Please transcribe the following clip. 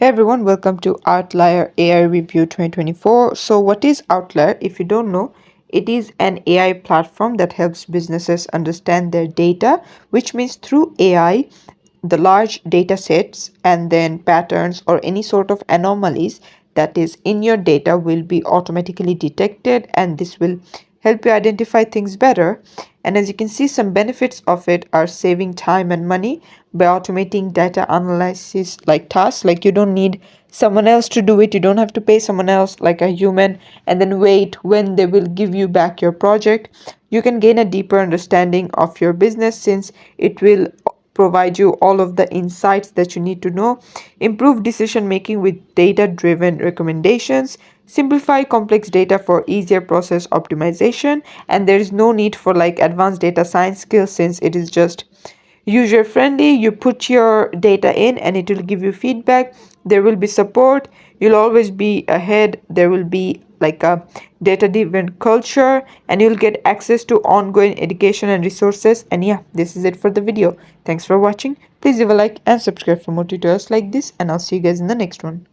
Hey everyone, welcome to Outlier AI Review 2024. So, what is Outlier? If you don't know, it is an AI platform that helps businesses understand their data, which means through AI, the large data sets and then patterns or any sort of anomalies that is in your data will be automatically detected, and this will help you identify things better. And as you can see, some benefits of it are saving time and money by automating data analysis like tasks. Like you don't need someone else to do it. You don't have to pay someone else like a human and then wait when they will give you back your project. You can gain a deeper understanding of your business since it will provide you all of the insights that you need to know, improve decision making with data driven recommendations, simplify complex data for easier process optimization, and there is no need for like advanced data science skills since it is just user friendly. You put your data in and it will give you feedback. There will be support. You'll always be ahead. There will be like a data driven culture, and you'll get access to ongoing education and resources. And yeah, this is it for the video. Thanks for watching. Please leave a like and subscribe for more tutorials like this, and I'll see you guys in the next one.